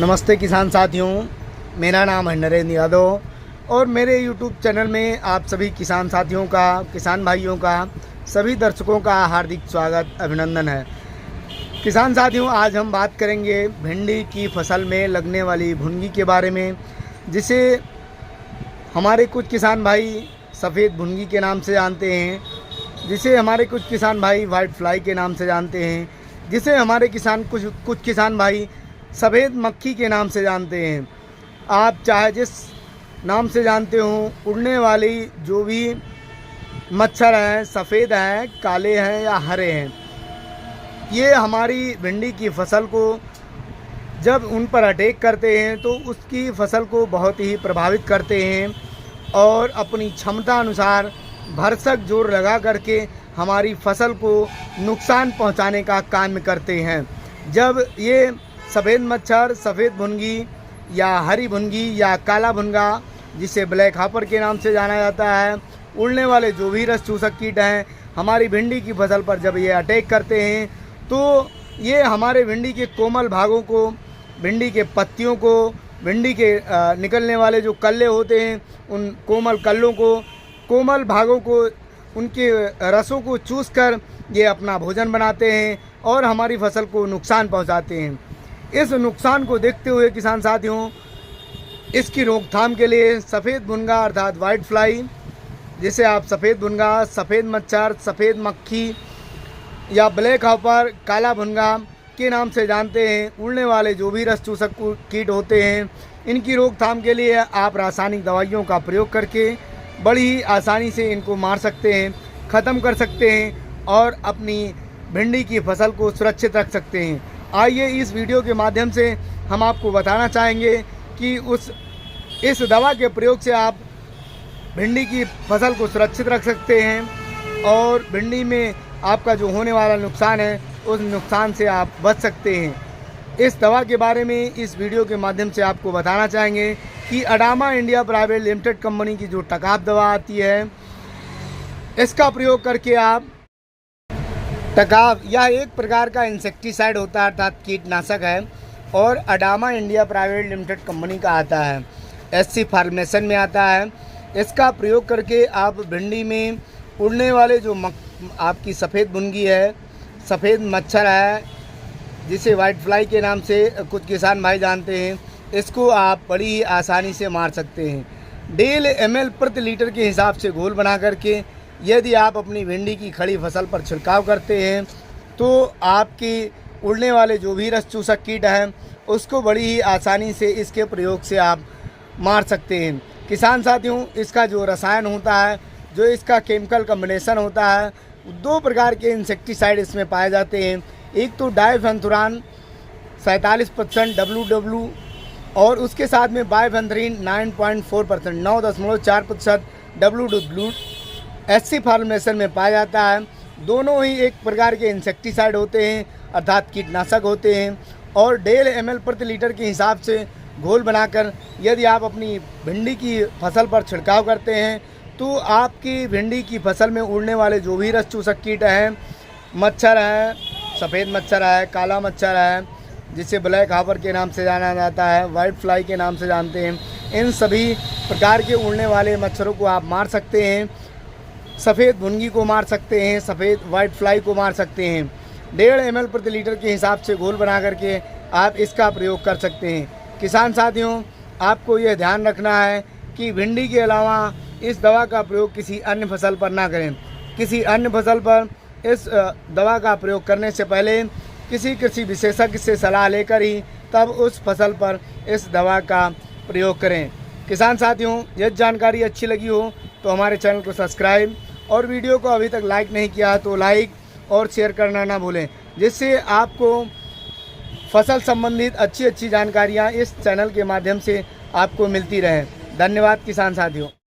नमस्ते किसान साथियों, मेरा नाम है नरेंद्र यादव और मेरे YouTube चैनल में आप सभी किसान साथियों का, किसान भाइयों का, सभी दर्शकों का हार्दिक स्वागत, अभिनंदन है। किसान साथियों, आज हम बात करेंगे भिंडी की फसल में लगने वाली भुनगी के बारे में, जिसे हमारे कुछ किसान भाई सफ़ेद भुनगी के नाम से जानते हैं, जिसे हमारे कुछ किसान भाई वाइट फ्लाई के नाम से जानते हैं, जिसे हमारे कुछ किसान भाई सफ़ेद मक्खी के नाम से जानते हैं। आप चाहे जिस नाम से जानते हो, उड़ने वाली जो भी मच्छर हैं, सफ़ेद हैं, काले हैं या हरे हैं, ये हमारी भिंडी की फसल को जब उन पर अटैक करते हैं तो उसकी फसल को बहुत ही प्रभावित करते हैं और अपनी क्षमता अनुसार भरसक जोर लगा करके हमारी फसल को नुकसान पहुंचाने का काम करते हैं। जब ये सफ़ेद मच्छर, सफ़ेद भुनगी या हरी भुनगी या काला भुनगा, जिसे ब्लैक हॉपर के नाम से जाना जाता है, उड़ने वाले जो भी रस चूसक कीट हैं, हमारी भिंडी की फसल पर जब ये अटैक करते हैं तो ये हमारे भिंडी के कोमल भागों को, भिंडी के पत्तियों को, भिंडी के निकलने वाले जो कल्ले होते हैं, उन कोमल कल्लों को, कोमल भागों को, उनके रसों को चूसकर ये अपना भोजन बनाते हैं और हमारी फसल को नुकसान पहुंचाते हैं। इस नुकसान को देखते हुए किसान साथियों, इसकी रोकथाम के लिए सफ़ेद भुनगा अर्थात वाइट फ्लाई, जिसे आप सफ़ेद भुनगा, सफ़ेद मच्छर, सफ़ेद मक्खी या ब्लैक हॉपर, काला भुनगा के नाम से जानते हैं, उड़ने वाले जो भी रस चूसक कीट होते हैं, इनकी रोकथाम के लिए आप रासायनिक दवाइयों का प्रयोग करके बड़ी ही आसानी से इनको मार सकते हैं, ख़त्म कर सकते हैं और अपनी भिंडी की फसल को सुरक्षित रख सकते हैं। आइए इस वीडियो के माध्यम से हम आपको बताना चाहेंगे कि इस दवा के प्रयोग से आप भिंडी की फसल को सुरक्षित रख सकते हैं और भिंडी में आपका जो होने वाला नुकसान है, उस नुकसान से आप बच सकते हैं। इस दवा के बारे में इस वीडियो के माध्यम से आपको बताना चाहेंगे कि Adama India private limited company की जो टकाफ दवा आती है, इसका प्रयोग करके आप टकाफ, यह एक प्रकार का इंसेक्टिसाइड होता है अर्थात कीटनाशक है और Adama India private limited company का आता है, SC फार्मेसन में आता है। इसका प्रयोग करके आप भिंडी में उड़ने वाले जो आपकी सफ़ेद भुनगी है, सफ़ेद मच्छर है, जिसे वाइट फ्लाई के नाम से कुछ किसान भाई जानते हैं, इसको आप बड़ी ही आसानी से मार सकते हैं। 1.5 ml प्रति लीटर के हिसाब से घोल बना करके यदि आप अपनी भिंडी की खड़ी फसल पर छिड़काव करते हैं तो आपकी उड़ने वाले जो भी रस चूसक कीट हैं, उसको बड़ी ही आसानी से इसके प्रयोग से आप मार सकते हैं। किसान साथियों, इसका जो रसायन होता है, जो इसका केमिकल कम्बिनेशन होता है, 2 प्रकार के इंसेक्टिसाइड इसमें पाए जाते हैं। एक तो डाइफेंथुरान 47% WW और उसके साथ में बाइफेंथ्रीन 9.4% 9.4% WW SC फार्मेसन में पाया जाता है। दोनों ही एक प्रकार के इंसेक्टिसाइड होते हैं अर्थात कीटनाशक होते हैं और 1.5 ml प्रति लीटर के हिसाब से घोल बनाकर यदि आप अपनी भिंडी की फसल पर छिड़काव करते हैं तो आपकी भिंडी की फसल में उड़ने वाले जो भी रस चूसक कीट हैं, मच्छर हैं, सफ़ेद मच्छर है, काला मच्छर है, जिसे ब्लैक हॉपर के नाम से जाना जाता है, वाइट फ्लाई के नाम से जानते हैं, इन सभी प्रकार के उड़ने वाले मच्छरों को आप मार सकते हैं। सफ़ेद भुनगी को मार सकते हैं, सफ़ेद वाइट फ्लाई को मार सकते हैं। 1.5 ml प्रति लीटर के हिसाब से घोल बना करके आप इसका प्रयोग कर सकते हैं। किसान साथियों, आपको यह ध्यान रखना है कि भिंडी के अलावा इस दवा का प्रयोग किसी अन्य फसल पर ना करें। किसी अन्य फसल पर इस दवा का प्रयोग करने से पहले किसी कृषि विशेषज्ञ से सलाह लेकर ही तब उस फसल पर इस दवा का प्रयोग करें। किसान साथियों, यदि जानकारी अच्छी लगी हो तो हमारे चैनल को सब्सक्राइब और वीडियो को अभी तक लाइक नहीं किया तो लाइक और शेयर करना ना भूलें, जिससे आपको फसल संबंधित अच्छी जानकारियाँ इस चैनल के माध्यम से आपको मिलती रहें। धन्यवाद किसान साथियों।